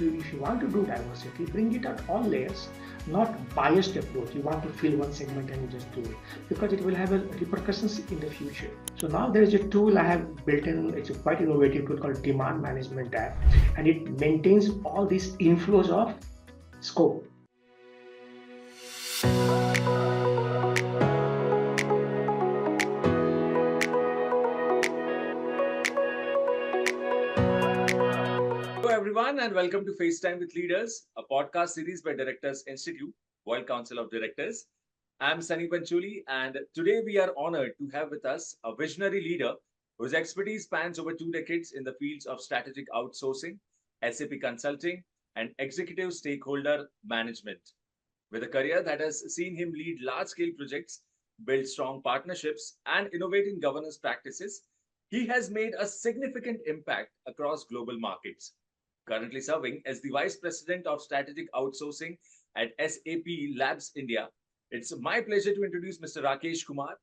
if you want to do diversity, bring it at all layers, not biased approach. You want to fill one segment and you just do it, because it will have a repercussions in the future. So now there is a tool I have built in. It's a quite innovative tool called Demand Management app, and it maintains all these inflows of scope. Hello, everyone, and welcome to FaceTime with Leaders, a podcast series by Directors Institute, World Council of Directors. I'm Sunny Pancholi, and today we are honored to have with us a visionary leader whose expertise spans over 2 decades in the fields of strategic outsourcing, SAP consulting, and executive stakeholder management. With a career that has seen him lead large-scale projects, build strong partnerships, and innovate in governance practices, he has made a significant impact across global markets. Currently serving as the Vice President of Strategic Outsourcing at SAP Labs India, it's my pleasure to introduce Mr. Rakesh Kumar.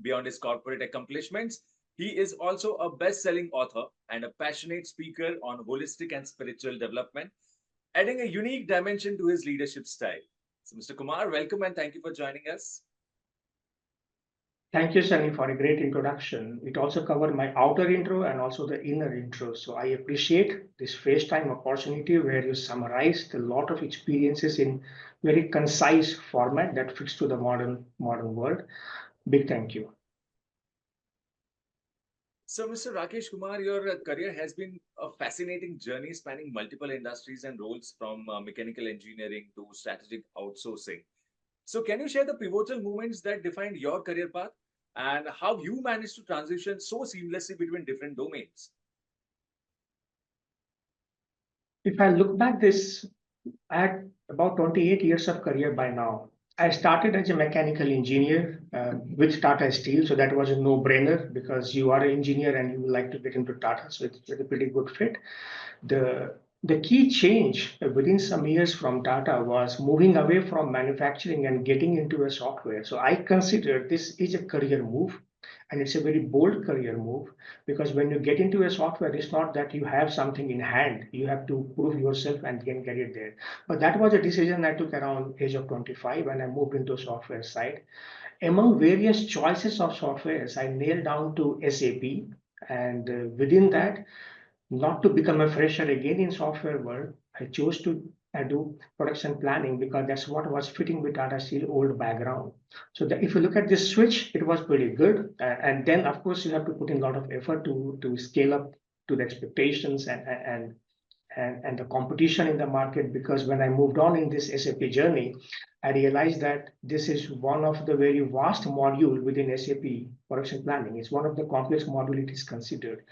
Beyond his corporate accomplishments, he is also a best-selling author and a passionate speaker on holistic and spiritual development, adding a unique dimension to his leadership style. So, Mr. Kumar, welcome and thank you for joining us. Thank you, Sunny, for a great introduction. It also covered my outer intro and also the inner intro. So I appreciate this FaceTime opportunity where you summarized a lot of experiences in very concise format that fits to the modern world. Big thank you. So, Mr. Rakesh Kumar, your career has been a fascinating journey spanning multiple industries and roles from mechanical engineering to strategic outsourcing. So, can you share the pivotal moments that defined your career path and how you managed to transition so seamlessly between different domains? If I look back this, I had about 28 years of career by now. I started as a mechanical engineer with Tata Steel, so that was a no-brainer because you are an engineer and you would like to get into Tata, so it's a pretty good fit. The key change within some years from Tata was moving away from manufacturing and getting into a software. So I consider this is a career move, and it's a very bold career move, because when you get into a software, it's not that you have something in hand. You have to prove yourself and then get it there. But that was a decision I took around age of 25 when I moved into software side. Among various choices of softwares, I nailed down to SAP, and within that, not to become a fresher again in software world, I chose to do production planning because that's what was fitting with Tata Steel old background. So if you look at this switch, it was pretty good. And then of course you have to put in a lot of effort to scale up to the expectations and the competition in the market, because when I moved on in this SAP journey, I realized that this is one of the very vast module within SAP production planning. It's one of the complex module it is considered.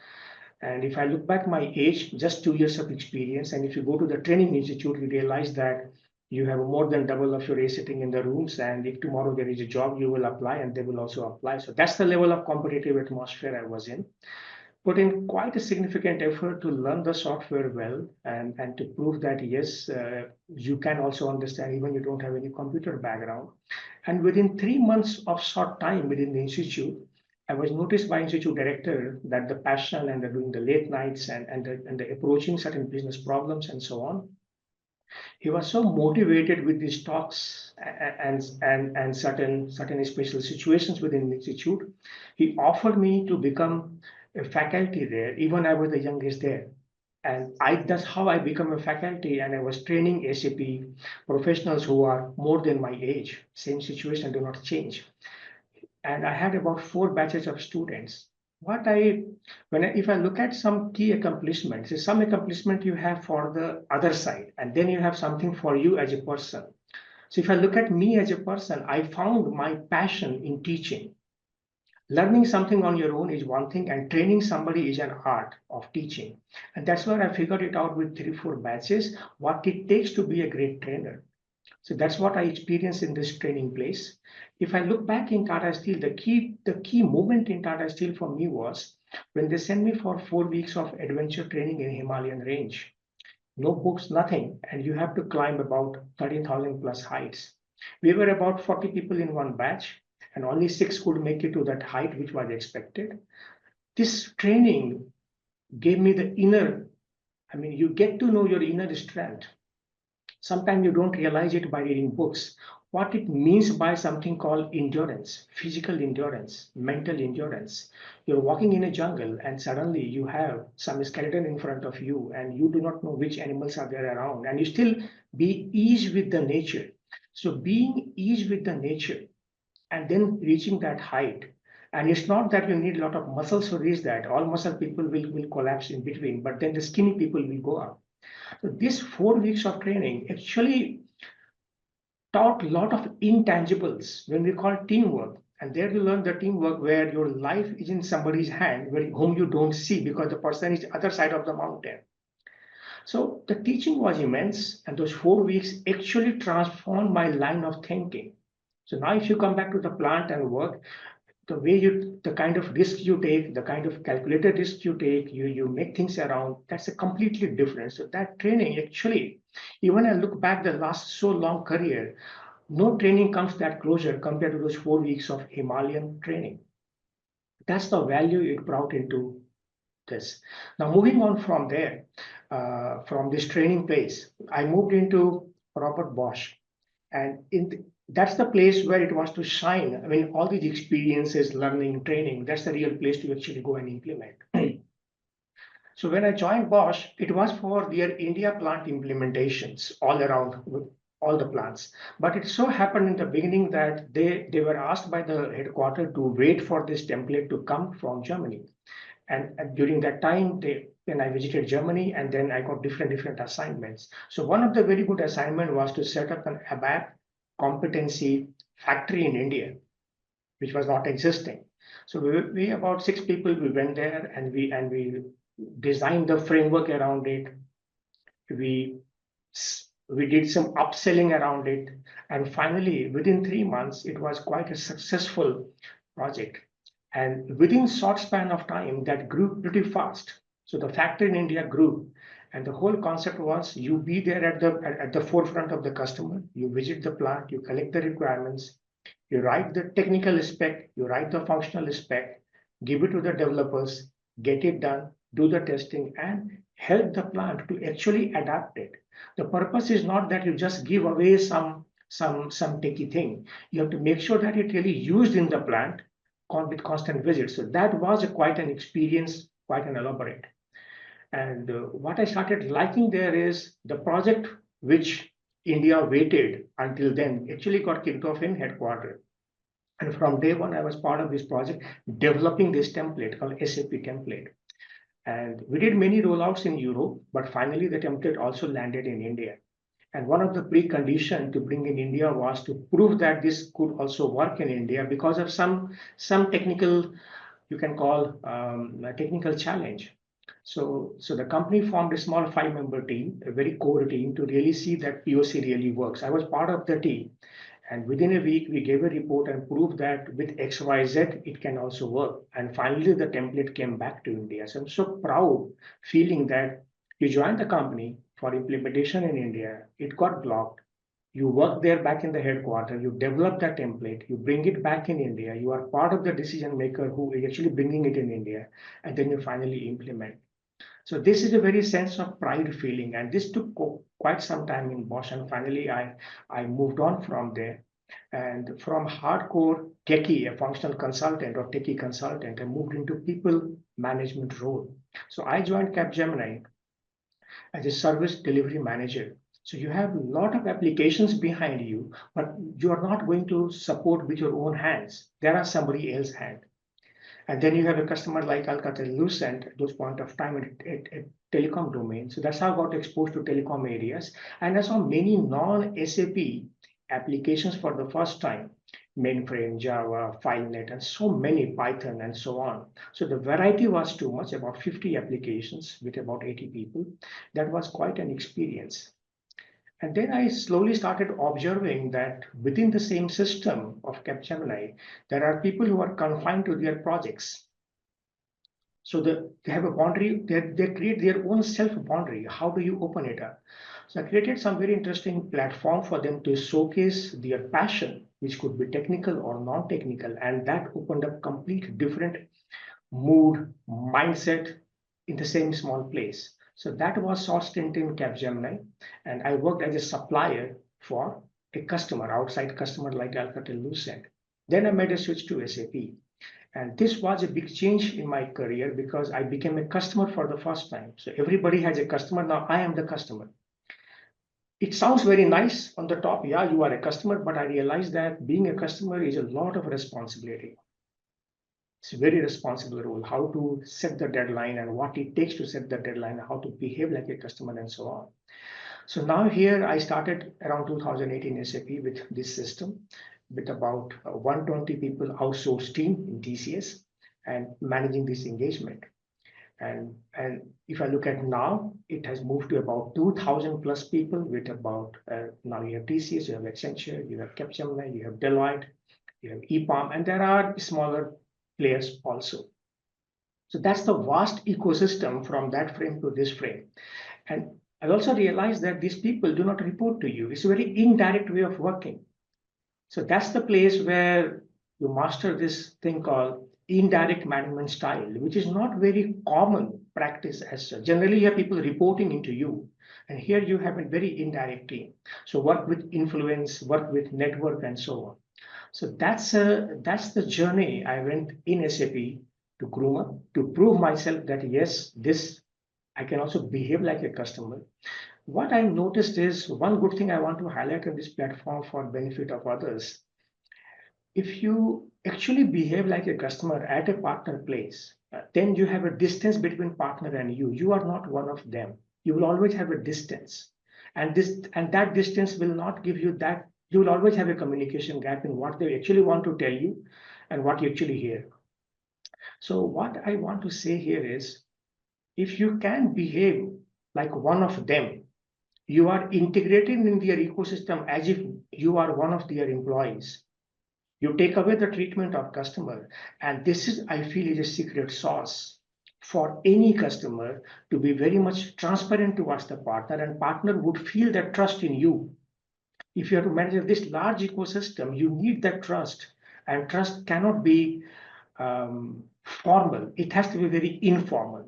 And if I look back my age, just 2 years of experience, and if you go to the training institute, you realize that you have more than double of your age sitting in the rooms. And if tomorrow there is a job, you will apply and they will also apply. So that's the level of competitive atmosphere I was in. Put in quite a significant effort to learn the software well and to prove that, yes, you can also understand even you don't have any computer background. And within 3 months of short time within the institute, I was noticed by institute director that the passion and the doing the late nights and the approaching certain business problems and so on. He was so motivated with these talks and certain special situations within the institute. He offered me to become a faculty there, even I was the youngest there. And that's how I become a faculty, and I was training SAP professionals who are more than my age. Same situation do not change. And I had about 4 batches of students. If I look at some key accomplishments, there's some accomplishment you have for the other side, and then you have something for you as a person. So if I look at me as a person, I found my passion in teaching. Learning something on your own is one thing, and training somebody is an art of teaching. And that's where I figured it out with 3-4 batches, what it takes to be a great trainer. So that's what I experienced in this training place. If I look back in Tata Steel, the key moment in Tata Steel for me was when they sent me for 4 weeks of adventure training in Himalayan range. No books, nothing, and you have to climb about 13,000 plus heights. We were about 40 people in one batch, and only 6 could make it to that height, which was expected. This training gave me the inner I mean, you get to know your inner strength. Sometimes you don't realize it by reading books. What it means by something called endurance, physical endurance, mental endurance. You're walking in a jungle and suddenly you have some skeleton in front of you and you do not know which animals are there around and you still be ease with the nature. So being ease with the nature and then reaching that height. And it's not that you need a lot of muscles to reach that. All muscle people will collapse in between, but then the skinny people will go up. So these 4 weeks of training actually taught a lot of intangibles when we call teamwork. And there you learn the teamwork where your life is in somebody's hand, whom you don't see because the person is other side of the mountain. So the teaching was immense, and those 4 weeks actually transformed my line of thinking. So now if you come back to the plant and work, the kind of risk you take, the kind of calculated risk you take, you make things around, that's a completely different. So that training actually, even I look back the last so long career, no training comes that closer compared to those 4 weeks of Himalayan training. That's the value it brought into this. Now moving on from there, from this training place, I moved into Robert Bosch. And that's the place where it was to shine. I mean, all these experiences, learning, training, that's the real place to actually go and implement. So when I joined Bosch, it was for their India plant implementations all around with all the plants. But it so happened in the beginning that they were asked by the headquarters to wait for this template to come from Germany. And during that time, then I visited Germany and then I got different assignments. So one of the very good assignment was to set up an ABAP competency factory in India, which was not existing. So we about 6 people, we went there and we designed the framework around it. We we did some upselling around it. And finally, within 3 months, it was quite a successful project. And within short span of time, that grew pretty fast. So the factory in India grew. And the whole concept was you be there at the forefront of the customer, you visit the plant, you collect the requirements, you write the technical spec, you write the functional spec, give it to the developers, get it done, do the testing, and help the plant to actually adapt it. The purpose is not that you just give away some techie thing. You have to make sure that it really used in the plant with constant visits. So that was quite an experience, quite an elaborate. And what I started liking there is the project which India waited until then actually got kicked off in headquarters. And from day one, I was part of this project, developing this template called SAP template. And we did many rollouts in Europe, but finally the template also landed in India. And one of the preconditions to bring in India was to prove that this could also work in India because of some technical, you can call a technical challenge. So the company formed a small 5-member team, a very core team to really see that POC really works. I was part of the team. And within a week, we gave a report and proved that with XYZ, it can also work. And finally, the template came back to India. So I'm so proud feeling that you joined the company for implementation in India. It got blocked. You work there back in the headquarters. You develop that template. You bring it back in India. You are part of the decision maker who is actually bringing it in India. And then you finally implement. So this is a very sense of pride feeling, and this took quite some time in Bosch. And finally, I moved on from there, and from hardcore techie, a functional consultant or techie consultant, I moved into people management role. So I joined Capgemini as a service delivery manager. So you have a lot of applications behind you, but you are not going to support with your own hands. There are somebody else's hand. And then you have a customer like Alcatel-Lucent at those point of time at telecom domain. So that's how I got exposed to telecom areas. And I saw many non-SAP applications for the first time, mainframe, Java, FileNet, and so many Python and so on. So the variety was too much, about 50 applications with about 80 people. That was quite an experience. And then I slowly started observing that within the same system of Capgemini, there are people who are confined to their projects. So they have a boundary, they create their own self boundary. How do you open it up? So I created some very interesting platform for them to showcase their passion, which could be technical or non-technical. And that opened up complete different mood, mindset in the same small place. So that was short stint in Capgemini, and I worked as a supplier for a customer, outside customer like Alcatel-Lucent. Then I made a switch to SAP. And this was a big change in my career because I became a customer for the first time. So everybody has a customer. Now I am the customer. It sounds very nice on the top. Yeah, you are a customer, but I realized that being a customer is a lot of responsibility. It's a very responsible role, how to set the deadline and what it takes to set the deadline, how to behave like a customer and so on. So now here I started around 2018 SAP with this system with about 120 people outsourced team in TCS and managing this engagement. And if I look at now, it has moved to about 2,000 plus people with about, now you have TCS, you have Accenture, you have Capgemini, you have Deloitte, you have Epam, and there are smaller players also. So that's the vast ecosystem from that frame to this frame. And I also realized that these people do not report to you. It's a very indirect way of working. So that's the place where you master this thing called indirect management style, which is not very common practice as such. Generally, you have people reporting into you, and here you have a very indirect team. So work with influence, work with network, and so on. So that's the journey I went in SAP to groom up, to prove myself that yes, this I can also behave like a customer. What I noticed is one good thing I want to highlight on this platform for benefit of others. If you actually behave like a customer at a partner place, then you have a distance between partner and you. You are not one of them. You will always have a distance. And that distance will not give you that. You will always have a communication gap in what they actually want to tell you and what you actually hear. So what I want to say here is, if you can behave like one of them, you are integrated in their ecosystem as if you are one of their employees. You take away the treatment of customer, and this is, I feel, is a secret sauce for any customer to be very much transparent towards the partner, and partner would feel that trust in you. If you have to manage this large ecosystem, you need that trust, and trust cannot be formal. It has to be very informal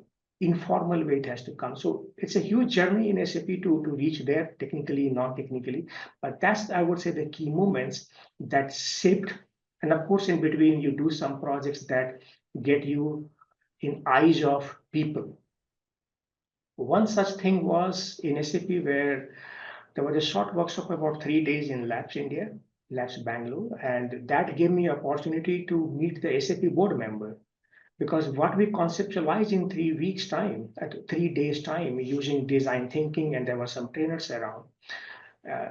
way it has to come. So it's a huge journey in SAP to reach there, technically, non-technically. But that's, I would say, the key moments that shaped. And of course, in between, you do some projects that get you in eyes of people. One such thing was in SAP where there was a short workshop about 3 days in Labs India, Labs Bangalore, and that gave me opportunity to meet the SAP board member. Because what we conceptualized in 3 weeks' time, at 3 days' time, using design thinking, and there were some trainers around,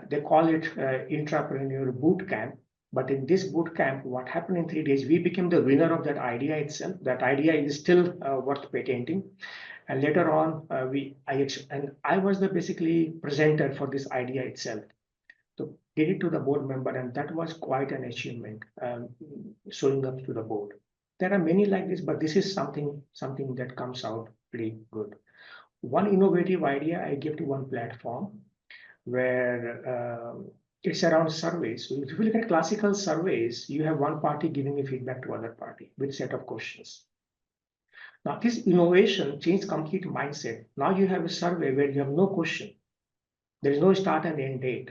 they call it intrapreneur boot camp. But in this boot camp, what happened in 3 days, we became the winner of that idea itself. That idea is still worth patenting. And later on, I was the basically presenter for this idea itself. So did it to the board member, and that was quite an achievement, showing up to the board. There are many like this, but this is something that comes out pretty good. One innovative idea I gave to one platform where it's around surveys. So if you look at classical surveys, you have one party giving a feedback to other party with set of questions. Now this innovation changed complete mindset. Now you have a survey where you have no question. There is no start and end date.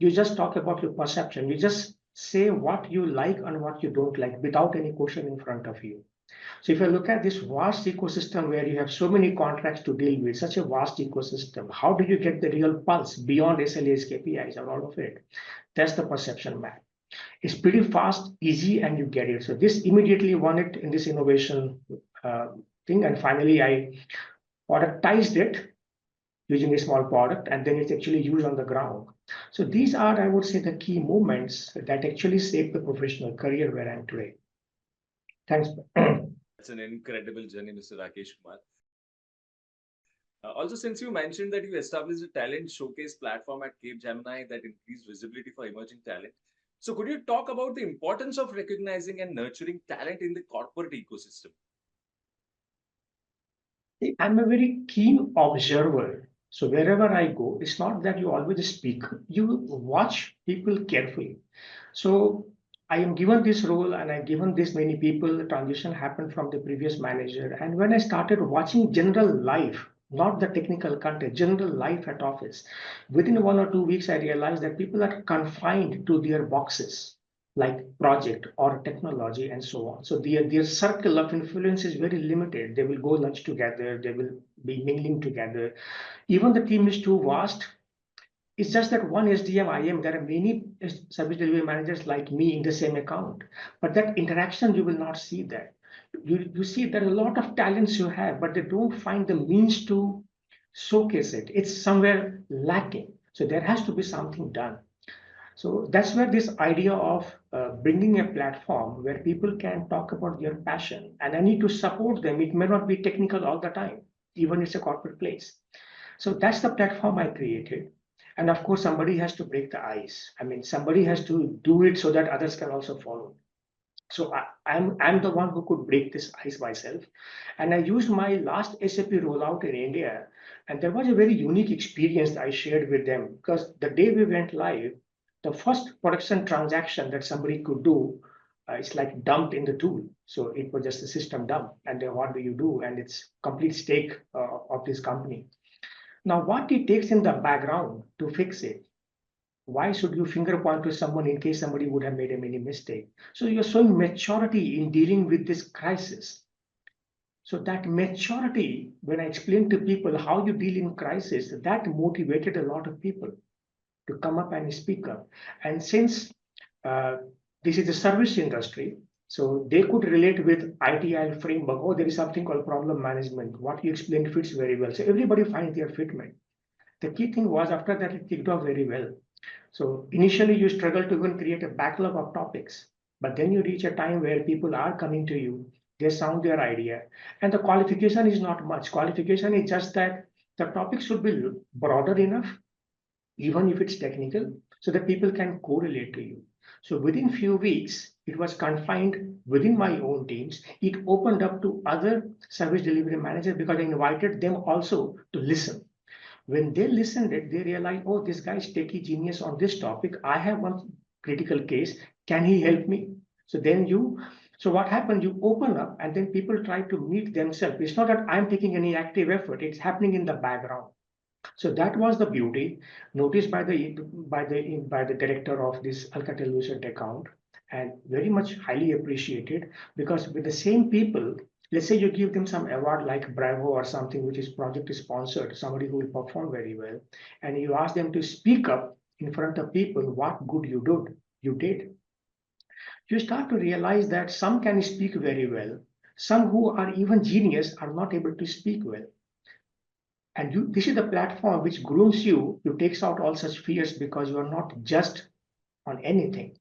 You just talk about your perception. You just say what you like and what you don't like without any question in front of you. So if you look at this vast ecosystem where you have so many contracts to deal with, such a vast ecosystem, how do you get the real pulse beyond SLAs, KPIs, and all of it? That's the perception map. It's pretty fast, easy, and you get it. So this immediately won it in this innovation thing. And finally, I productized it using a small product, and then it's actually used on the ground. So these are, I would say, the key moments that actually shape the professional career where I am today. Thanks. That's an incredible journey, Mr. Rakesh Kumar. Also, since you mentioned that you established a talent showcase platform at Capgemini that increased visibility for emerging talent, so could you talk about the importance of recognizing and nurturing talent in the corporate ecosystem? I'm a very keen observer. So wherever I go, it's not that you always speak, you watch people carefully. So I am given this role and I've given this many people, the transition happened from the previous manager. And when I started watching general life, not the technical content, general life at office. Within 1 or 2 weeks, I realized that people are confined to their boxes, like project or technology and so on. So their circle of influence is very limited. They will go lunch together, they will be mingling together. Even the team is too vast. It's just that one SDM IM, there are many service delivery managers like me in the same account. But that interaction, you will not see that. You see there are a lot of talents you have, but they don't find the means to showcase it. It's somewhere lacking. So there has to be something done. So that's where this idea of bringing a platform where people can talk about their passion, and I need to support them. It may not be technical all the time, even it's a corporate place. So that's the platform I created. And of course, somebody has to break the ice. I mean, somebody has to do it so that others can also follow. So I'm the one who could break this ice myself. And I used my last SAP rollout in India. And there was a very unique experience I shared with them, because the day we went live, the first production transaction that somebody could do, it's like dumped in the tool. So it was just a system dump. And then what do you do? And it's complete stake of this company. Now, what it takes in the background to fix it, why should you finger point to someone in case somebody would have made a mini mistake? So you're showing maturity in dealing with this crisis. So that maturity, when I explain to people how you deal in crisis, that motivated a lot of people to come up and speak up. And since uh, this is the service industry, so they could relate with ITIL framework. Oh, there is something called problem management. What you explained fits very well. So everybody finds their fitment. The key thing was after that it kicked off very well. So initially you struggle to even create a backlog of topics, but then you reach a time where people are coming to you, they sound their idea, and the qualification is not much. Qualification is just that the topic should be broader enough, even if it's technical, so that people can correlate to you. So within few weeks, it was confined within my own teams. It opened up to other service delivery managers because I invited them also to listen. When they listened it, they realized, oh, this guy is techie genius on this topic. I have one critical case. Can he help me? So then so what happened? You open up and then people try to meet themselves. It's not that I'm taking any active effort. It's happening in the background. So that was the beauty noticed by the director of this Alcatel Lucent account, and very much highly appreciated, because with the same people, let's say you give them some award like Bravo or something which is project sponsored, somebody who will perform very well, and you ask them to speak up in front of people what good you did. You start to realize that some can speak very well, some who are even genius are not able to speak well. And this is the platform which grooms you, takes out all such fears because you are not just on anything.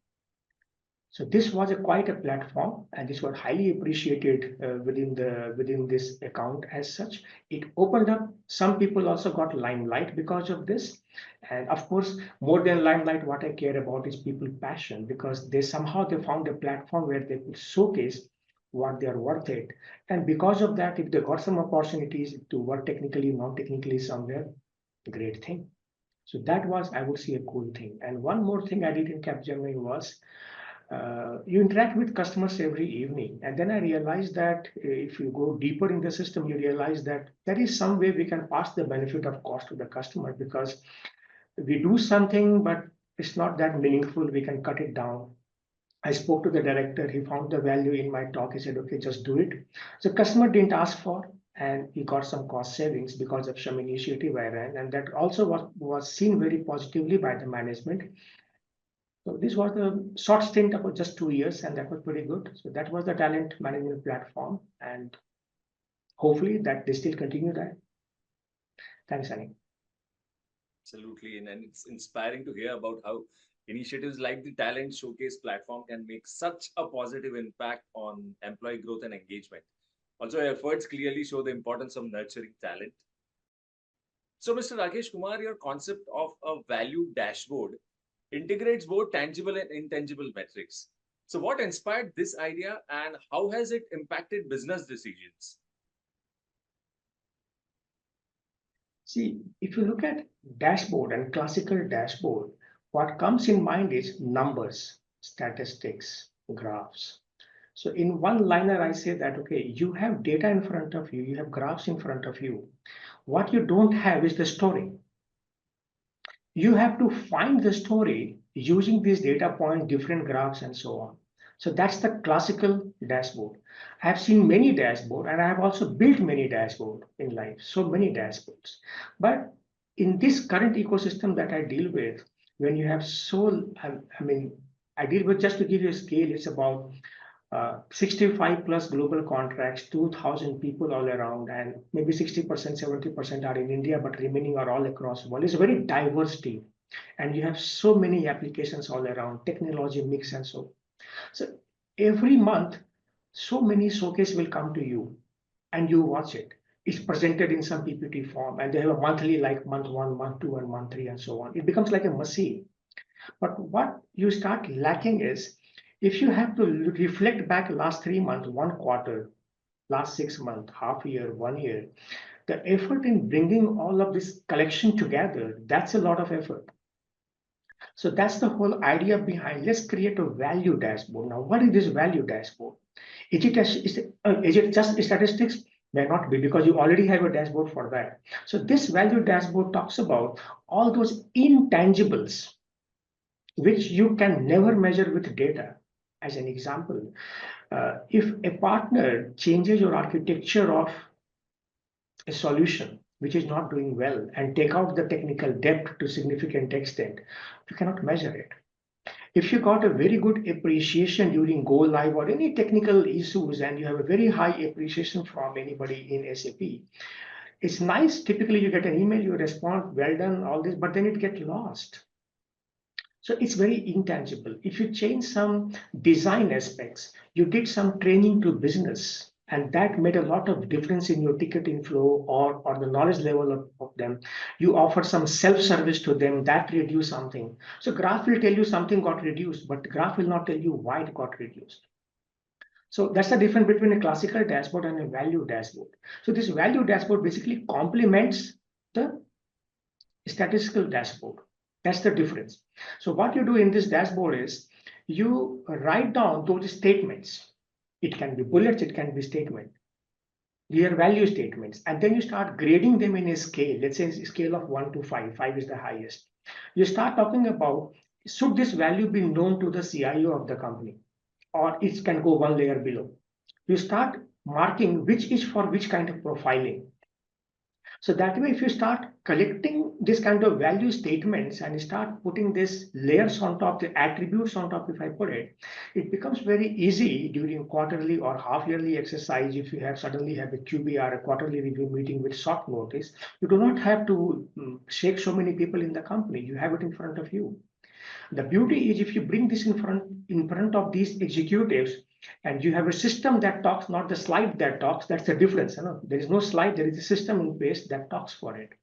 So this was quite a platform, and this was highly appreciated within this account as such. It opened up. Some people also got limelight because of this, and of course, more than limelight, what I care about is people passion, because they found a platform where they could showcase what they are worth it, and because of that, if they got some opportunities to work technically, non-technically somewhere, great thing. So that was, I would say, a cool thing. And one more thing I did in Capgemini was you interact with customers every evening. And then I realized that if you go deeper in the system, you realize that there is some way we can pass the benefit of cost to the customer, because we do something, but it's not that meaningful. We can cut it down. I spoke to the director. He found the value in my talk. He said, okay, just do it. So customer didn't ask for, and he got some cost savings because of some initiative I ran. And that also was seen very positively by the management. So this was a short stint of just 2 years, and that was pretty good. So that was the talent management platform, and hopefully that they still continue that. Thanks, Annie. Absolutely. And it's inspiring to hear about how initiatives like the Talent Showcase platform can make such a positive impact on employee growth and engagement. Also, efforts clearly show the importance of nurturing talent. So, Mr. Rakesh Kumar, your concept of a value dashboard integrates both tangible and intangible metrics. So, what inspired this idea and how has it impacted business decisions? See, if you look at dashboard and classical dashboard, what comes in mind is numbers, statistics, graphs. So in one liner, I say that, okay, you have data in front of you, you have graphs in front of you. What you don't have is the story. You have to find the story using these data points, different graphs, and so on. So that's the classical dashboard. I have seen many dashboard, and I have also built many dashboard in life, so many dashboards. But in this current ecosystem that I deal with, when you have I mean, I deal with, just to give you a scale, it's about 65 plus global contracts, 2,000 people all around, and maybe 60%, 70% are in India, but remaining are all across the world. It's a very diverse team. And you have so many applications all around, technology mix and so. So every month, so many showcase will come to you and you watch it. It's presented in some PPT form, and they have a monthly, like month one, month two, and month three, and so on. It becomes like a machine. But what you start lacking is, if you have to reflect back last 3 months, one quarter, last 6 months, half year, 1 year, the effort in bringing all of this collection together, that's a lot of effort. So that's the whole idea behind, let's create a value dashboard. Now, what is this value dashboard? Is it just statistics? May not be, because you already have a dashboard for that. So this value dashboard talks about all those intangibles which you can never measure with data. As an example, if a partner changes your architecture of a solution which is not doing well and take out the technical depth to significant extent, you cannot measure it. If you got a very good appreciation during go live or any technical issues, and you have a very high appreciation from anybody in SAP, it's nice. Typically, you get an email, you respond, well done, all this, but then it gets lost. So it's very intangible. If you change some design aspects, you did some training to business, and that made a lot of difference in your ticketing flow or the knowledge level of them. You offer some self-service to them, that reduced something. So graph will tell you something got reduced, but graph will not tell you why it got reduced. So that's the difference between a classical dashboard and a value dashboard. So this value dashboard basically complements the statistical dashboard. That's the difference. So what you do in this dashboard is you write down those statements. It can be bullets, it can be statement, your value statements, and then you start grading them in a scale. Let's say a scale of 1 to 5. 5 is the highest. You start talking about, should this value be known to the CIO of the company, or it can go one layer below. You start marking which is for which kind of profiling. So that way, if you start collecting this kind of value statements and start putting this layers on top, the attributes on top, if I put it, it becomes very easy during quarterly or half yearly exercise. If you have suddenly have a QBR, a quarterly review meeting with short notice, you do not have to shake so many people in the company. You have it in front of you. The beauty is, if you bring this in front of these executives, and you have a system that talks, not the slide that talks, that's the difference. You know? There is no slide, there is a system in place that talks for it.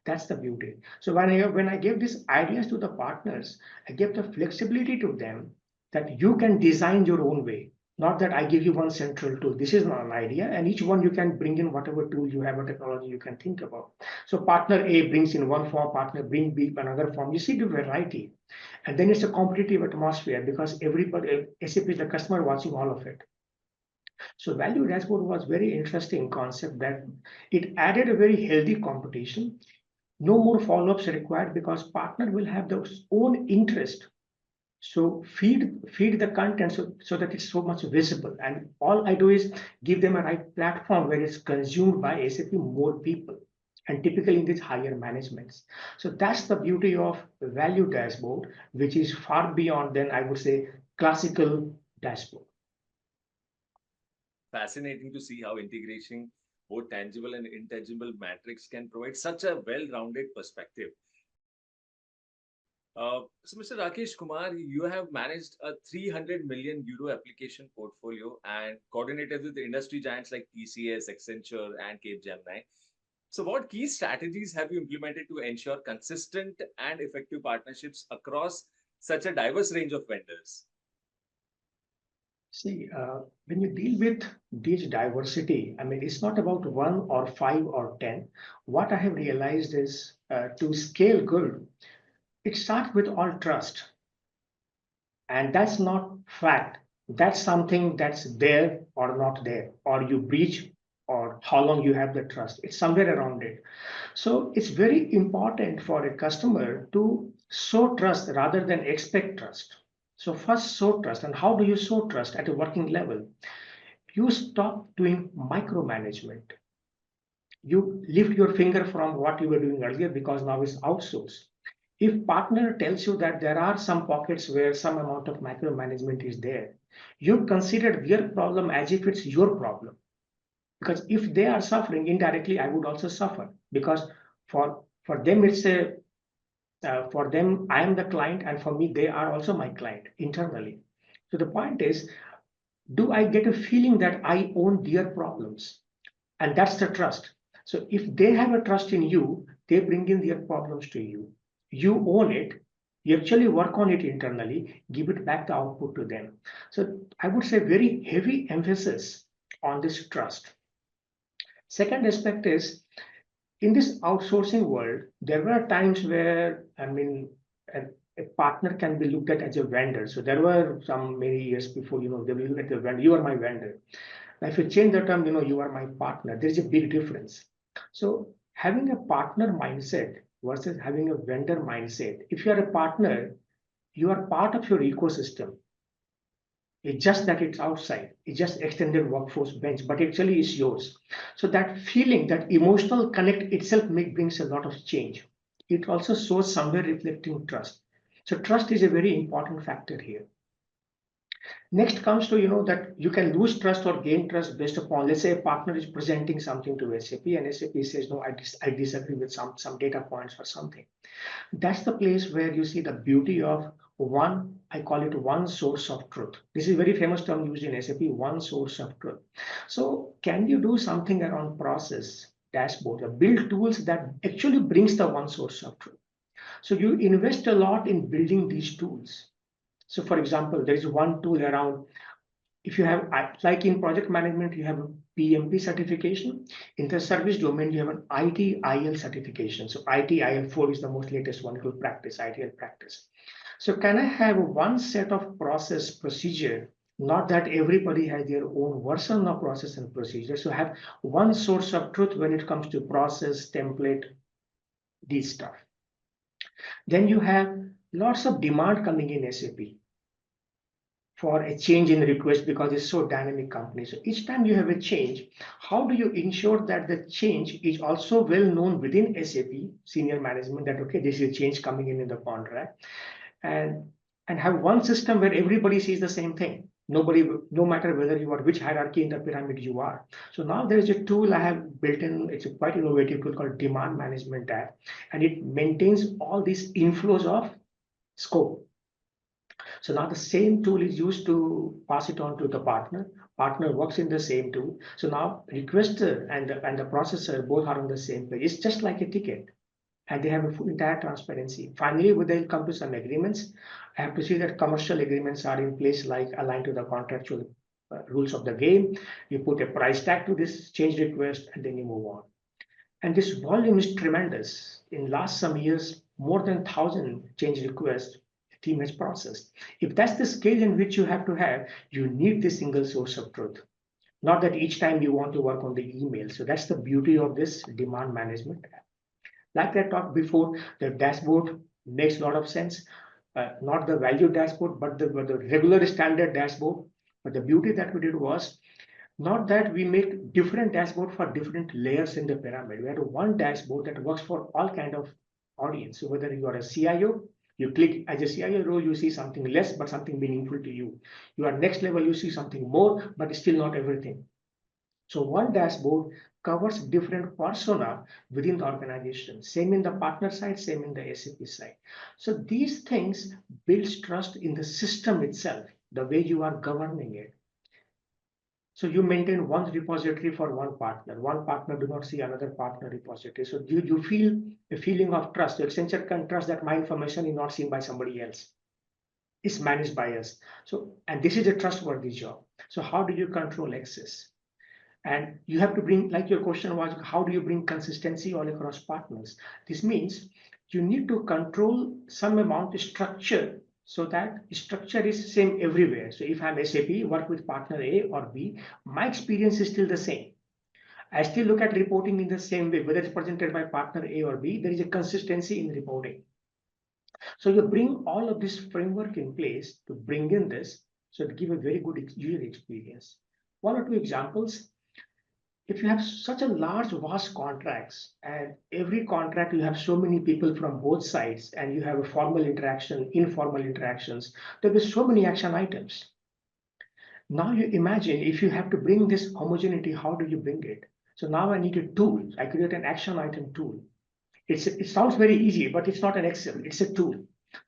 That's the beauty. So when I gave these ideas to the partners, I gave the flexibility to them that you can design your own way. Not that I give you one central tool. This is not an idea, and each one you can bring in whatever tool you have or technology you can think about. So partner A brings in one form, partner B another form. You see the variety. And then it's a competitive atmosphere because everybody, SAP is the customer watching all of it. So value dashboard was very interesting concept that it added a very healthy competition. No more follow-ups required because partner will have their own interest. So feed the content so that it's so much visible. And all I do is give them a right platform where it's consumed by SAP more people, and typically in these higher managements. So that's the beauty of the value dashboard, which is far beyond than, I would say, classical dashboard. Fascinating to see how integration both tangible and intangible metrics can provide such a well-rounded perspective. So, Mr. Rakesh Kumar, you have managed a 300 million euro application portfolio and coordinated with industry giants like TCS, Accenture, and Capgemini. So, what key strategies have you implemented to ensure consistent and effective partnerships across such a diverse range of vendors? See, when you deal with this diversity, I mean, it's not about 1 or 5 or 10. What I have realized is to scale good, it starts with all trust. And that's not fact. That's something that's there or not there, or you breach, or how long you have the trust. It's somewhere around it. So it's very important for a customer to show trust rather than expect trust. So first show trust. And how do you show trust at a working level? You stop doing micromanagement. You lift your finger from what you were doing earlier because now it's outsourced. If partner tells you that there are some pockets where some amount of micromanagement is there, you consider their problem as if it's your problem. Because if they are suffering indirectly, I would also suffer. Because for them it's a for them I am the client, and for me they are also my client internally. So the point is, do I get a feeling that I own their problems? And that's the trust. So if they have a trust in you, they bring in their problems to you. You own it. You actually work on it internally, give it back the output to them. So I would say very heavy emphasis on this trust. Second aspect is, in this outsourcing world, there were times where, a partner can be looked at as a vendor. So there were some many years before, they will look at the vendor. You are my vendor. Now, if you change the term, you are my partner, there is a big difference. So having a partner mindset versus having a vendor mindset. If you are a partner, you are part of your ecosystem. It's just that it's outside. It's just extended workforce bench, but actually it's yours. So that feeling, that emotional connect itself brings a lot of change. It also shows somewhere reflecting trust. So trust is a very important factor here. Next comes to, that you can lose trust or gain trust based upon, let's say a partner is presenting something to SAP and SAP says, no, I disagree with some data points or something. That's the place where you see the beauty of one, I call it one source of truth. This is a very famous term used in SAP, one source of truth. So can you do something around process, dashboard, or build tools that actually brings the one source of truth? So you invest a lot in building these tools. So for example, there is one tool around, if you have, like in project management, you have a PMP certification. In the service domain, you have an ITIL certification. So ITIL 4 is the most latest one called practice, ITIL practice. So can I have one set of process procedure, not that everybody has their own version of process and procedure. So have one source of truth when it comes to process, template, these stuff. Then you have lots of demand coming in SAP for a change in request because it's so dynamic company. So each time you have a change, how do you ensure that the change is also well known within SAP senior management that, okay, this is a change coming in the contract, and have one system where everybody sees the same thing. Nobody, no matter whether you are which hierarchy in the pyramid you are. So now there is a tool I have built in. It's a quite innovative tool called Demand Management app, and it maintains all these inflows of scope. So now the same tool is used to pass it on to the partner. Partner works in the same tool. So now requester and the processor both are on the same page. It's just like a ticket, and they have a full entire transparency. Finally, they'll come to some agreements. I have to see that commercial agreements are in place, like aligned to the contractual rules of the game. You put a price tag to this change request, and then you move on. And this volume is tremendous. In last some years, more than 1,000 change requests the team has processed. If that's the scale in which you have to have, you need this single source of truth. Not that each time you want to work on the email. So that's the beauty of this demand management. Like I talked before, the dashboard makes a lot of sense. Not the value dashboard, but the regular standard dashboard. But the beauty that we did was not that we make different dashboard for different layers in the pyramid. We have one dashboard that works for all kind of audience. So whether you are a CIO, you click as a CIO role, you see something less, but something meaningful to you. You are next level, you see something more, but still not everything. So one dashboard covers different persona within the organization. Same in the partner side, same in the SAP side. So these things builds trust in the system itself, the way you are governing it. So you maintain one repository for one partner. One partner do not see another partner repository. So you feel a feeling of trust. Accenture can trust that my information is not seen by somebody else. It's managed by us. So, and this is a trustworthy job. So how do you control access? And you have to bring, like your question was, how do you bring consistency all across partners? This means you need to control some amount of structure so that structure is same everywhere. So if I'm SAP, work with partner A or B, my experience is still the same. I still look at reporting in the same way, whether it's presented by partner A or B, there is a consistency in reporting. So you bring all of this framework in place to bring in this, so to give a very good user experience. One or two examples. If you have such a large, vast contracts, and every contract you have so many people from both sides, and you have a formal interaction, informal interactions, there will be so many action items. Now you imagine if you have to bring this homogeneity, how do you bring it? So now I need a tool. I create an action item tool. It sounds very easy, but it's not an Excel, it's a tool.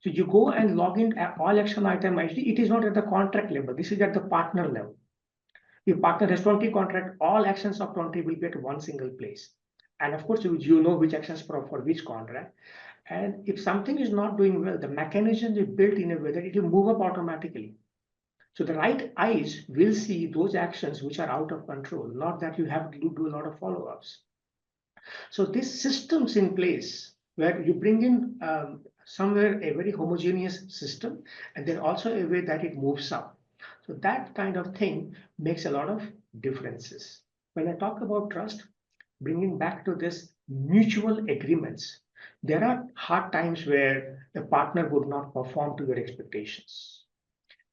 So you go and log in at all action item. Actually, it is not at the contract level. This is at the partner level. If partner has 20 contract, all actions of 20 will be at one single place. And of course, you know which actions for which contract. And if something is not doing well, the mechanism is built in a way that it will move up automatically. So the right eyes will see those actions which are out of control, not that you have to do a lot of follow-ups. So these systems in place where you bring in somewhere a very homogeneous system, and then also a way that it moves up. So that kind of thing makes a lot of differences. When I talk about trust, bringing back to this mutual agreements, there are hard times where a partner would not perform to your expectations.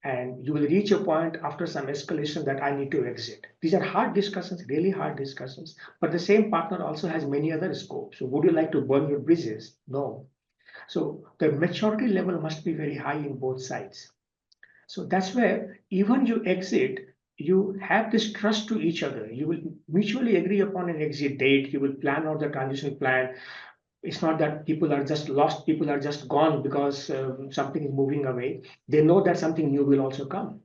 And you will reach a point after some escalation that I need to exit. These are hard discussions, really hard discussions, but the same partner also has many other scopes. So would you like to burn your bridges? No. So the maturity level must be very high in both sides. So that's where even you exit, you have this trust to each other. You will mutually agree upon an exit date. You will plan out the transition plan. It's not that people are just lost, people are just gone because something is moving away. They know that something new will also come.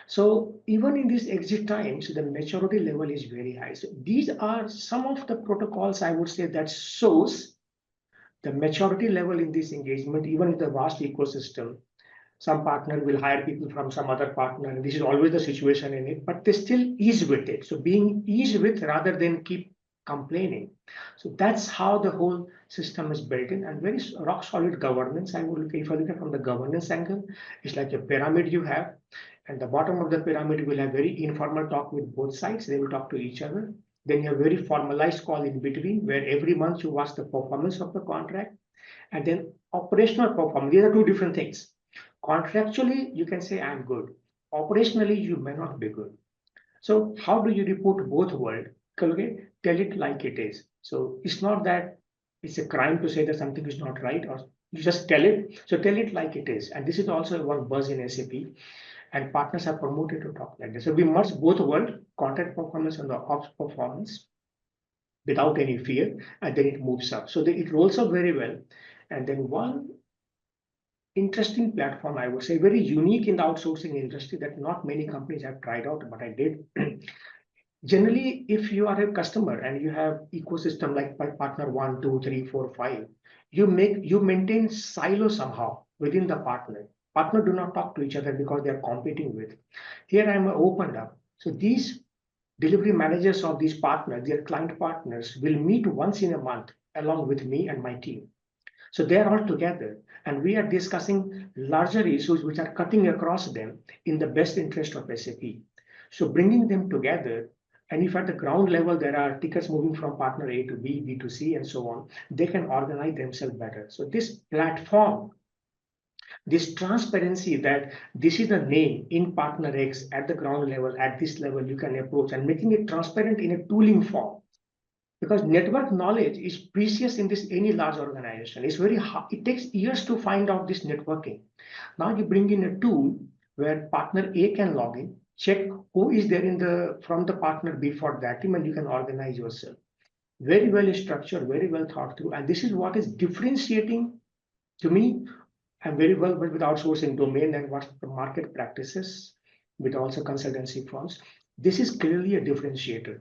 So even in these exit times, the maturity level is very high. So these are some of the protocols I would say that shows the maturity level in this engagement, even in the vast ecosystem. Some partner will hire people from some other partner, and this is always the situation in it, but they still ease with it. So being eased with rather than keep complaining. So that's how the whole system is built in, and very rock solid governance. I would look, if I look at from the governance angle, it's like a pyramid you have, and the bottom of the pyramid will have very informal talk with both sides. They will talk to each other. Then you have very formalized call in between, where every month you watch the performance of the contract, and then operational performance. These are two different things. Contractually, you can say I'm good. Operationally, you may not be good. So how do you report both world? Okay, tell it like it is. So it's not that it's a crime to say that something is not right, or you just tell it. So tell it like it is. And this is also one buzz in SAP, and partners are promoted to talk like this. So we merge both world, contract performance and the ops performance without any fear, and then it moves up. So it rolls up very well. And then one interesting platform, I would say, very unique in the outsourcing industry that not many companies have tried out, but I did. Generally, if you are a customer and you have ecosystem like partner 1, 2, 3, 4, 5, you maintain silo somehow within the partner. Partner do not talk to each other because they are competing with. Here I'm opened up. So these delivery managers of these partners, their client partners, will meet once in a month along with me and my team. So they are all together, and we are discussing larger issues which are cutting across them in the best interest of SAP. So bringing them together, and if at the ground level there are tickets moving from partner A to B, B to C, and so on, they can organize themselves better. So this platform, this transparency that this is the name in partner X at the ground level, at this level you can approach, and making it transparent in a tooling form, because network knowledge is precious in this any large organization. It's very hard. It takes years to find out this networking. Now you bring in a tool where partner A can log in, check who is there in the from the partner B for that team, and you can organize yourself. Very well structured, very well thought through, and this is what is differentiating to me. I'm very well with outsourcing domain and what the market practices with also consultancy firms. This is clearly a differentiator,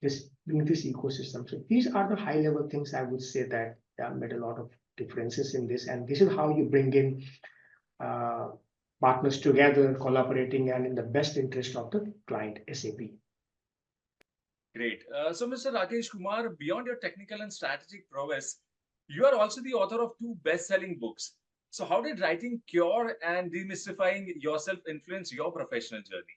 this in this ecosystem. So these are the high level things I would say that made a lot of differences in this. And this is how you bring in uh, partners together, collaborating, and in the best interest of the client, SAP. Great. So, Mr. Rakesh Kumar, beyond your technical and strategic prowess, you are also the author of two best-selling books, So how did writing Cure and Demystifying Yourself influence your professional journey?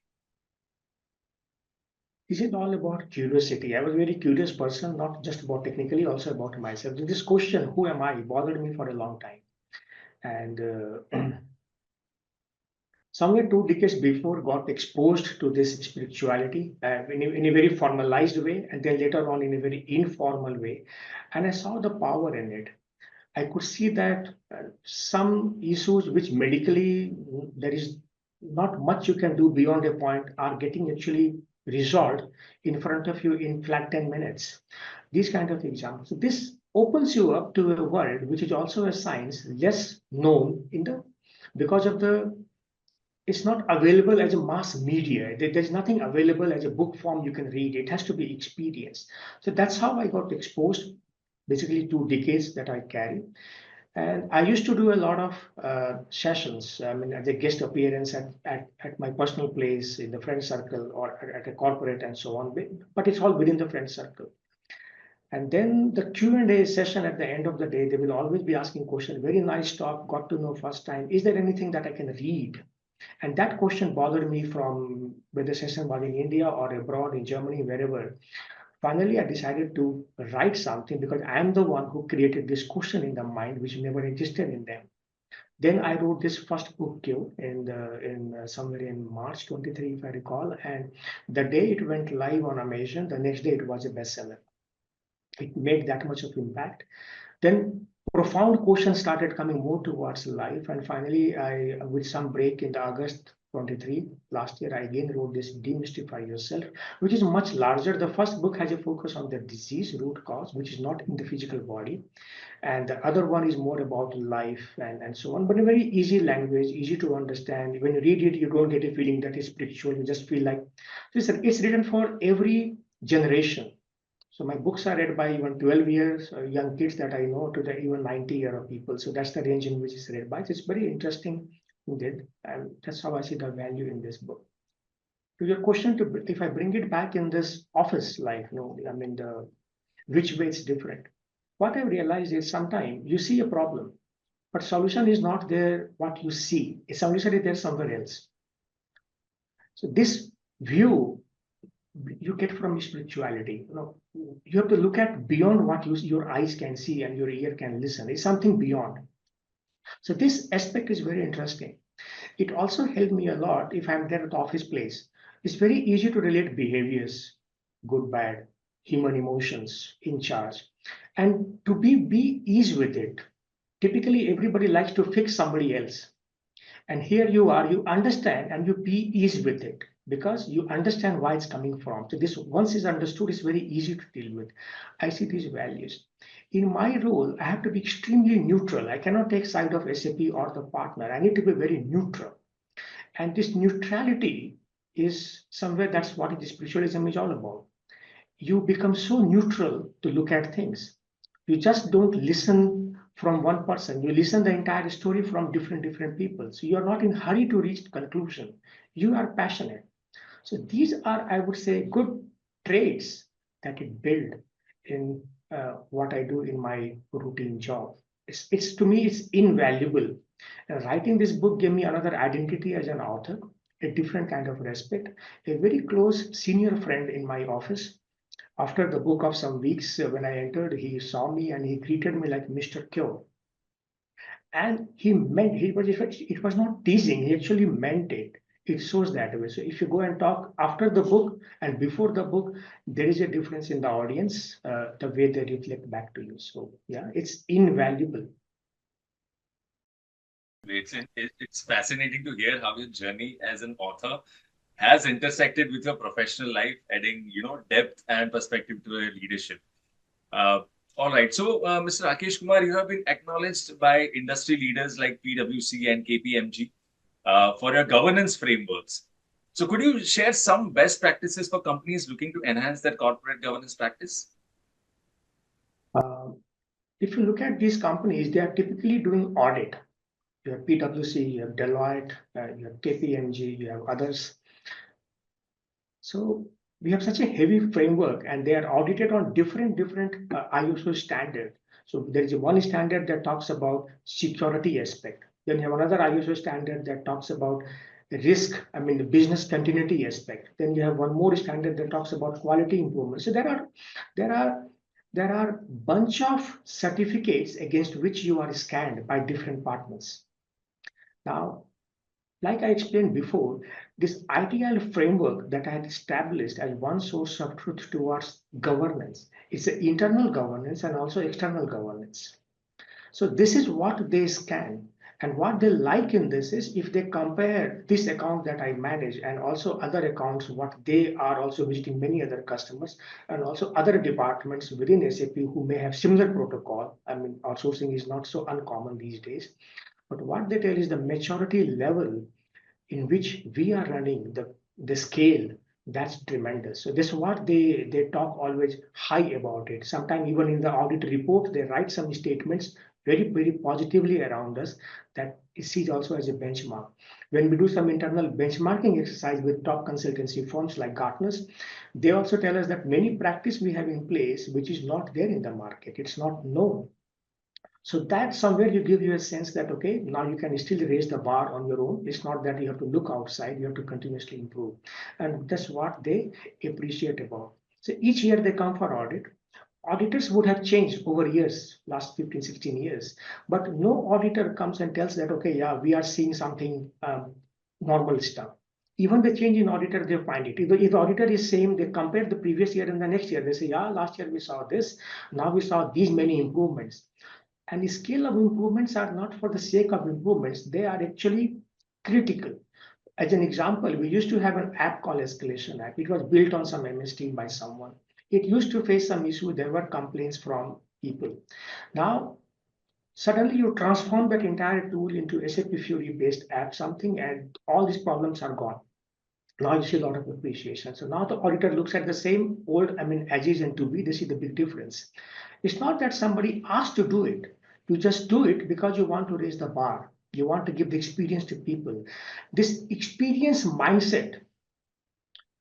Is it all about curiosity? I was a very curious person, not just about technically, also about myself. This question, who am I, bothered me for a long time. And somewhere 2 decades before, got exposed to this spirituality in a very formalized way, and then later on in a very informal way. And I saw the power in it. I could see that some issues which medically there is not much you can do beyond a point are getting actually resolved in front of you in flat 10 minutes. These kind of examples. So this opens you up to a world which is also a science less known in the because of the it's not available as a mass media. There's nothing available as a book form you can read. It has to be experienced. So that's how I got exposed, basically 2 decades that I carry. And I used to do a lot of sessions, I mean, as a guest appearance at my personal place, in the friend circle, or at a corporate and so on. But it's all within the friend circle. And then the Q&A session at the end of the day, they will always be asking questions. Very nice talk, got to know first time. Is there anything that I can read? And that question bothered me from whether the session was in India or abroad, in Germany, wherever. Finally, I decided to write something because I am the one who created this question in the mind, which never existed in them. Then I wrote this first book, Q, in somewhere in March 23, if I recall. And the day it went live on Amazon, the next day it was a bestseller. It made that much of impact. Then profound questions started coming more towards life. And finally, with some break in the August 23 last year, I again wrote this Demystify Yourself, which is much larger. The first book has a focus on the disease root cause, which is not in the physical body. And the other one is more about life and so on, but in a very easy language, easy to understand. When you read it, you don't get a feeling that is spiritual. You just feel like it's written for every generation. So my books are read by even 12 years young kids that I know to the even 90-year people. So that's the range in which it's read by. So it's very interesting indeed. And that's how I see the value in this book. To your question, if I bring it back in this office life, I mean, which way it's different. What I've realized is sometimes you see a problem, but solution is not there what you see. A solution is there somewhere else. So this view you get from spirituality. You have to look at beyond what your eyes can see and your ear can listen. It's something beyond. So this aspect is very interesting. It also helped me a lot if I'm there at the office place. It's very easy to relate behaviors, good, bad, human emotions in charge, and to be ease with it. Typically, everybody likes to fix somebody else. And here you are, you understand and you be ease with it because you understand why it's coming from. So this once is understood, it's very easy to deal with. I see these values. In my role, I have to be extremely neutral. I cannot take side of SAP or the partner. I need to be very neutral. And this neutrality is somewhere that's what spiritualism is all about. You become so neutral to look at things. You just don't listen from one person. You listen the entire story from different people. So you are not in hurry to reach conclusion. You are passionate. So these are, I would say, good traits that it build in what I do in my routine job. It's to me, it's invaluable. Writing this book gave me another identity as an author, a different kind of respect. A very close senior friend in my office, after the book of some weeks, when I entered, he saw me and he greeted me like Mr. Q. And it was not teasing, he actually meant it. It shows that way. So if you go and talk after the book and before the book, there is a difference in the audience, the way they reflect back to you. So yeah, it's invaluable. It's fascinating to hear how your journey as an author has intersected with your professional life, adding depth and perspective to your leadership. All right. So, Mr. Rakesh Kumar, you have been acknowledged by industry leaders like PwC and KPMG for your governance frameworks. So, could you share some best practices for companies looking to enhance their corporate governance practice? If you look at these companies, they are typically doing audit. You have PwC, you have Deloitte, you have KPMG, you have others. So we have such a heavy framework and they are audited on different ISO standards. So there is one standard that talks about security aspect. Then you have another ISO standard that talks about risk, I mean the business continuity aspect. Then you have one more standard that talks about quality improvement. So there are there are bunch of certificates against which you are scanned by different partners. Now, like I explained before, this ITIL framework that I had established as one source of truth towards governance, it's an internal governance and also external governance. So this is what they scan. And what they like in this is if they compare this account that I manage and also other accounts, what they are also visiting many other customers and also other departments within SAP who may have similar protocol. I mean, outsourcing is not so uncommon these days. But what they tell is the maturity level in which we are running the scale, that's tremendous. So this is what they talk always high about it. Sometimes even in the audit report, they write some statements very positively around us that is seen also as a benchmark. When we do some internal benchmarking exercise with top consultancy firms like Gartner's, they also tell us that many practice we have in place, which is not there in the market. It's not known. So that somewhere you give you a sense that, okay, now you can still raise the bar on your own. It's not that you have to look outside, you have to continuously improve. And that's what they appreciate about. So each year they come for audit. Auditors would have changed over years, last 15, 16 years. But no auditor comes and tells that, okay, yeah, we are seeing something normal stuff. Even the change in auditor, they find it. If the auditor is same, they compare the previous year and the next year. They say, yeah, last year we saw this. Now we saw these many improvements. And the scale of improvements are not for the sake of improvements, they are actually critical. As an example, we used to have an app called Escalation App. It was built on some MS team by someone. It used to face some issue. There were complaints from people. Now, suddenly you transform that entire tool into SAP Fury-based app, something, and all these problems are gone. Now you see a lot of appreciation. So now the auditor looks at the same old, I mean, as is and to be, they see the big difference. It's not that somebody asked to do it. You just do it because you want to raise the bar. You want to give the experience to people. This experience mindset,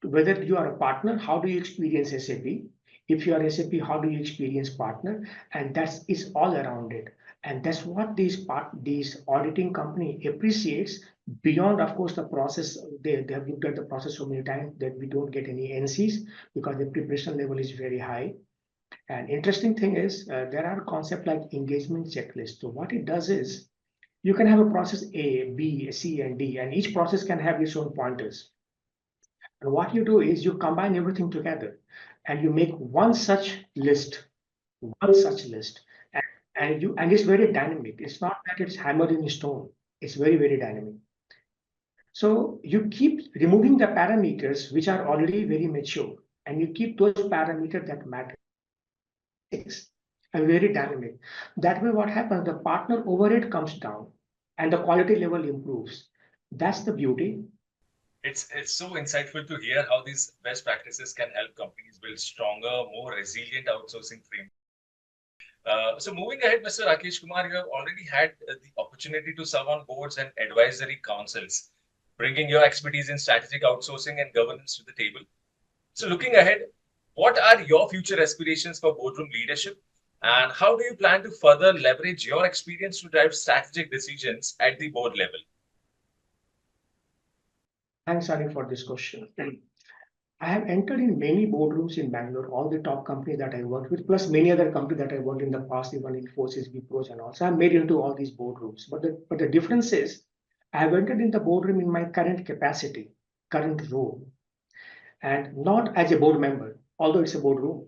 whether you are a partner, how do you experience SAP? If you are SAP, how do you experience partner? And that is all around it. And that's what these auditing company appreciates beyond, of course, the process. They have looked at the process so many times that we don't get any NCs because the preparation level is very high. And interesting thing is there are concepts like engagement checklist. So what it does is you can have a process A, B, C, and D, and each process can have its own pointers. And what you do is you combine everything together and you make one such list, and it's very dynamic. It's not that it's hammered in stone. It's very dynamic. So you keep removing the parameters which are already very mature, and you keep those parameters that matter. And very dynamic. That way, what happens? The partner overhead comes down, and the quality level improves. That's the beauty. It's so insightful to hear how these best practices can help companies build stronger, more resilient outsourcing frameworks. So moving ahead, Mr. Rakesh Kumar, you have already had the opportunity to serve on boards and advisory councils, bringing your expertise in strategic outsourcing and governance to the table. So looking ahead, what are your future aspirations for boardroom leadership? And how do you plan to further leverage your experience to drive strategic decisions at the board level? Thanks, Ali, for this question. I have entered in many boardrooms in Bangalore, all the top companies that I worked with, plus many other companies that I worked in the past, even in Infosys, Wipro, and also. I'm made into all these boardrooms. But the difference is, I have entered in the boardroom in my current capacity, current role, and not as a board member, although it's a boardroom.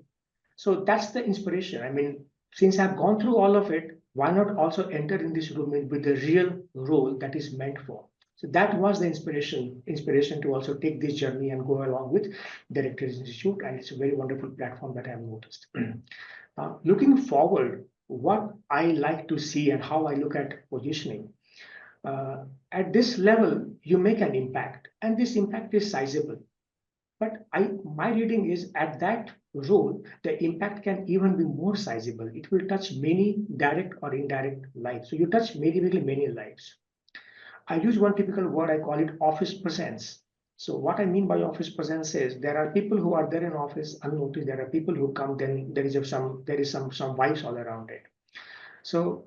So that's the inspiration. I mean, since I've gone through all of it, why not also enter in this room with the real role that is meant for? So that was the inspiration to also take this journey and go along with Directors Institute, and it's a very wonderful platform that I have noticed. Looking forward, what I like to see and how I look at positioning, at this level, you make an impact, and this impact is sizable. But my reading is at that role, the impact can even be more sizable. It will touch many direct or indirect lives. So you touch many lives. I use one typical word, I call it office presence. So what I mean by office presence is there are people who are there in office unnoticed. There are people who come, then there is some vibes all around it. So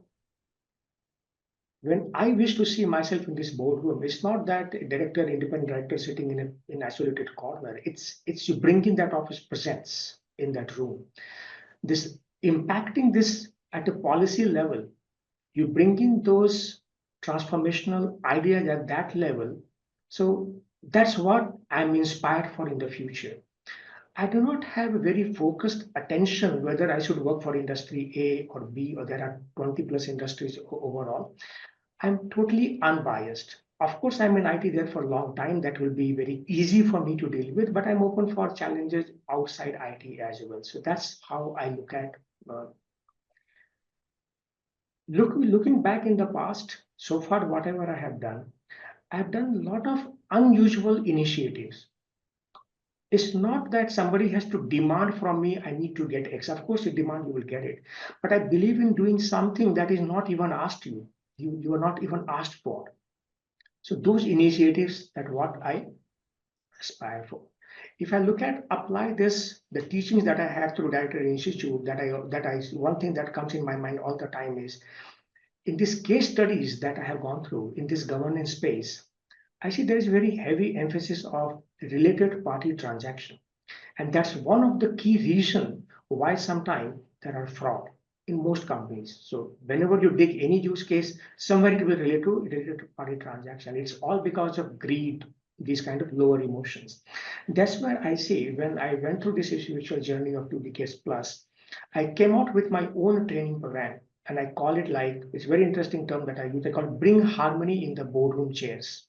when I wish to see myself in this boardroom, it's not that a director, independent director sitting in an isolated corner. It's you bringing that office presence in that room. This impacting this at a policy level, you bring in those transformational ideas at that level. So that's what I'm inspired for in the future. I do not have a very focused attention whether I should work for industry A or B, or there are 20 plus industries overall. I'm totally unbiased. Of course, I'm in IT there for a long time. That will be very easy for me to deal with, but I'm open for challenges outside IT as well. So that's how I look at looking back in the past. So far, whatever I have done, I've done a lot of unusual initiatives. It's not that somebody has to demand from me, I need to get X. Of course, you demand, you will get it. But I believe in doing something that is not even asked you. You are not even asked for. So those initiatives that what I aspire for. If I look at apply this, the teachings that I have through Director Institute, one thing that comes in my mind all the time is in these case studies that I have gone through in this governance space, I see there is very heavy emphasis of related party transaction. And that's one of the key reasons why sometimes there are fraud in most companies. So whenever you dig any use case, somewhere it will relate to related party transaction. It's all because of greed, these kind of lower emotions. That's where I say when I went through this spiritual journey of 2 decades plus, I came out with my own training program. And I call it like, it's a very interesting term that I use. I call it bring harmony in the boardroom chairs.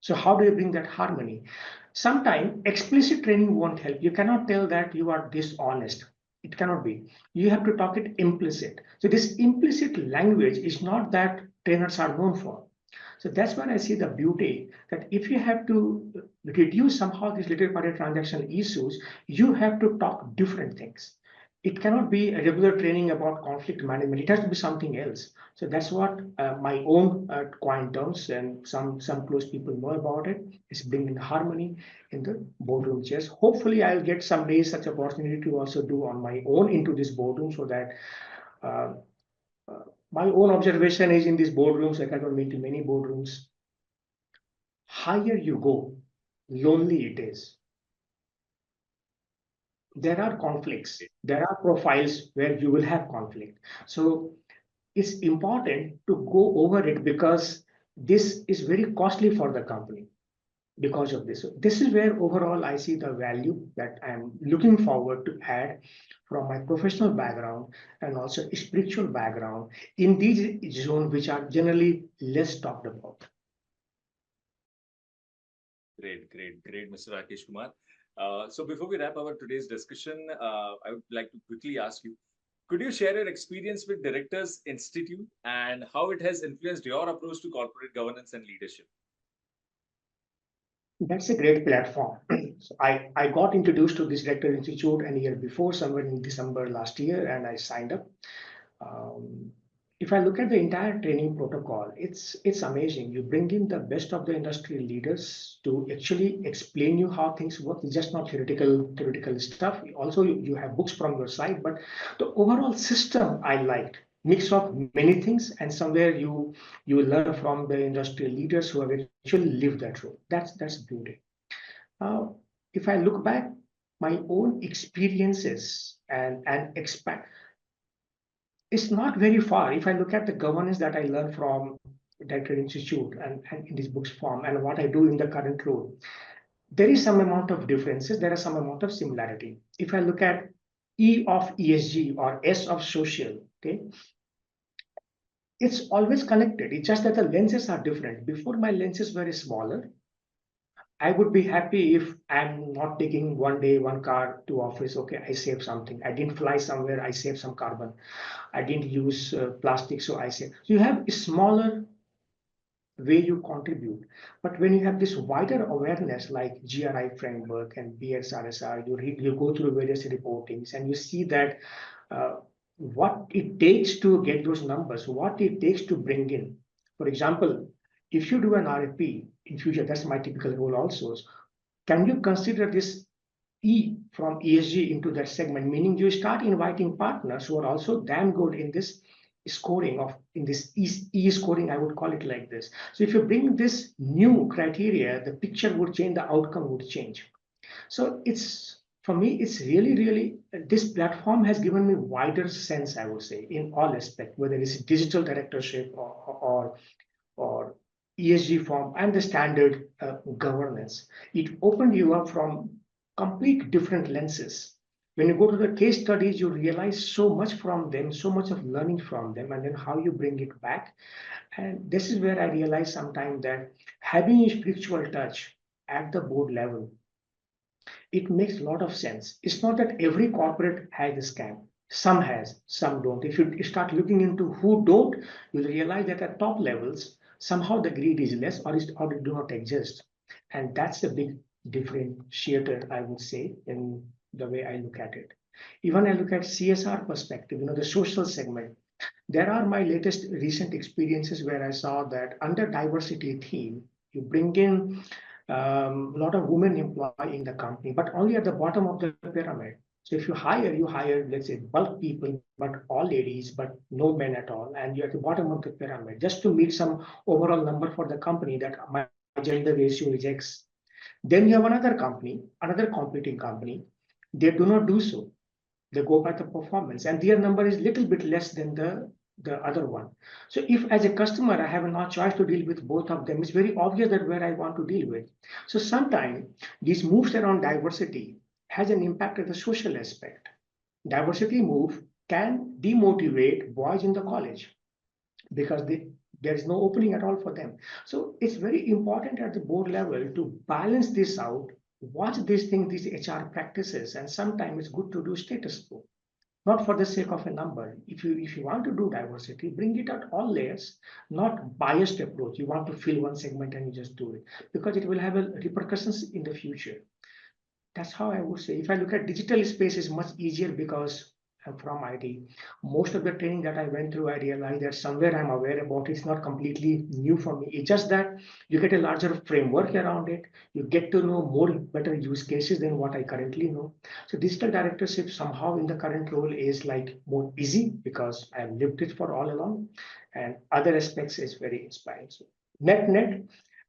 So how do you bring that harmony? Sometimes explicit training won't help. You cannot tell that you are dishonest. It cannot be. You have to talk it implicit. So this implicit language is not that trainers are known for. So that's when I see the beauty that if you have to reduce somehow these little party transaction issues, you have to talk different things. It cannot be a regular training about conflict management. It has to be something else. So that's what my own coin terms and some close people know about it is bringing harmony in the boardroom chairs. Hopefully, I'll get some days such opportunity to also do on my own into this boardroom so that uh, my own observation is in these boardrooms, like I don't mean to many boardrooms, higher you go, lonely it is. There are conflicts, there are profiles where you will have conflict. So it's important to go over it because this is very costly for the company because of this. So this is where overall I see the value that I'm looking forward to add from my professional background and also spiritual background in these zones which are generally less talked about. Great, Mr. Rakesh Kumar. So before we wrap our today's discussion, I would like to quickly ask you, could you share your experience with Directors Institute and how it has influenced your approach to corporate governance and leadership? That's a great platform. So I got introduced to this Director Institute a year before, somewhere in December last year, and I signed up. Um, if I look at the entire training protocol, it's amazing. You bring in the best of the industry leaders to actually explain you how things work. It's just not theoretical stuff. Also, you have books from your side, but the overall system I liked. Mix of many things, and somewhere you will learn from the industry leaders who have actually lived that role. That's beauty. If I look back, my own experiences and expect it's not very far. If I look at the governance that I learned from Director Institute and in this book's form and what I do in the current role, there is some amount of differences. There are some amount of similarity. If I look at E of ESG or S of social, okay, it's always connected. It's just that the lenses are different. Before my lenses were smaller, I would be happy if I'm not taking one day, one car to office. Okay, I saved something. I didn't fly somewhere. I saved some carbon. I didn't use plastic, so I saved. So you have a smaller way you contribute. But when you have this wider awareness like GRI framework and BSRSR, you go through various reportings and you see that what it takes to get those numbers, what it takes to bring in. For example, if you do an RFP in future, that's my typical role also. Can you consider this E from ESG into that segment, meaning you start inviting partners who are also damn good in this scoring of in this e-scoring, I would call it like this. So if you bring this new criteria, the picture would change, the outcome would change. So it's for me, it's really this platform has given me wider sense, I would say, in all aspects, whether it's digital directorship or ESG form and the standard governance. It opened you up from complete different lenses. When you go to the case studies, you realize so much from them, so much of learning from them, and then how you bring it back. And this is where I realize sometimes that having a spiritual touch at the board level, it makes a lot of sense. It's not that every corporate has a scam. Some has, some don't. If you start looking into who don't, you'll realize that at top levels, somehow the greed is less or it do not exist. And that's the big differentiator, I would say, in the way I look at it. Even I look at CSR perspective, the social segment. There are my latest recent experiences where I saw that under diversity theme, you bring in a lot of women employee in the company, but only at the bottom of the pyramid. So if you hire, let's say, bulk people, but all ladies, but no men at all, and you're at the bottom of the pyramid, just to meet some overall number for the company that my gender ratio is X. Then you have another company, another competing company. They do not do so. They go by the performance, and their number is little bit less than the other one. So if as a customer I have no choice to deal with both of them, it's very obvious that where I want to deal with. So sometimes these moves around diversity has an impact at the social aspect. Diversity move can demotivate boys in the college because there is no opening at all for them. So it's very important at the board level to balance this out, watch these things, these HR practices, and sometimes it's good to do status quo, not for the sake of a number. If you want to do diversity, bring it at all layers, not biased approach. You want to fill one segment and you just do it because it will have a repercussions in the future. That's how I would say. If I look at digital space, is much easier because I'm from IT. Most of the training that I went through, I realized that somewhere I'm aware about. It's not completely new for me. It's just that you get a larger framework around it. You get to know more better use cases than what I currently know. So digital directorship somehow in the current role is like more easy because I've lived it for all along, and other aspects is very inspiring. So net,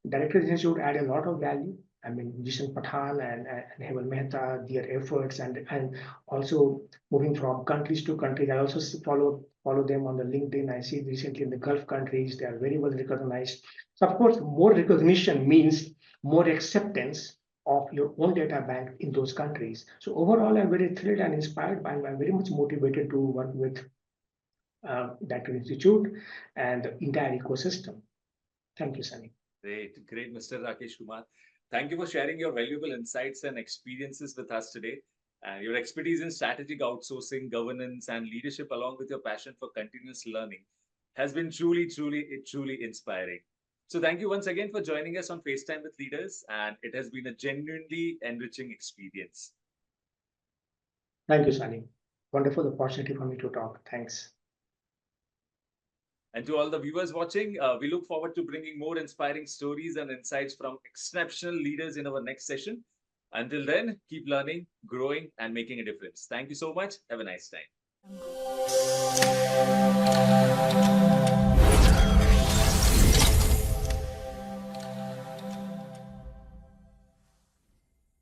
directors should add a lot of value. I mean, Jishan Pathan and Hemal Mehta, their efforts, and also moving from countries to countries. I also follow them on the LinkedIn. I see recently in the Gulf countries, they are very well recognized. So of course, more recognition means more acceptance of your own data bank in those countries. So overall, I'm very thrilled and inspired by, I'm very much motivated to work with that institute and the entire ecosystem. Thank you, Sunny. Great, Mr. Rakesh Kumar. Thank you for sharing your valuable insights and experiences with us today. And your expertise in strategic outsourcing, governance, and leadership, along with your passion for continuous learning, has been truly inspiring. So, thank you once again for joining us on FaceTime with Leaders, and it has been a genuinely enriching experience. Thank you, Sunny. Wonderful opportunity for me to talk. Thanks. And to all the viewers watching, we look forward to bringing more inspiring stories and insights from exceptional leaders in our next session. Until then, keep learning, growing, and making a difference. Thank you so much. Have a nice time.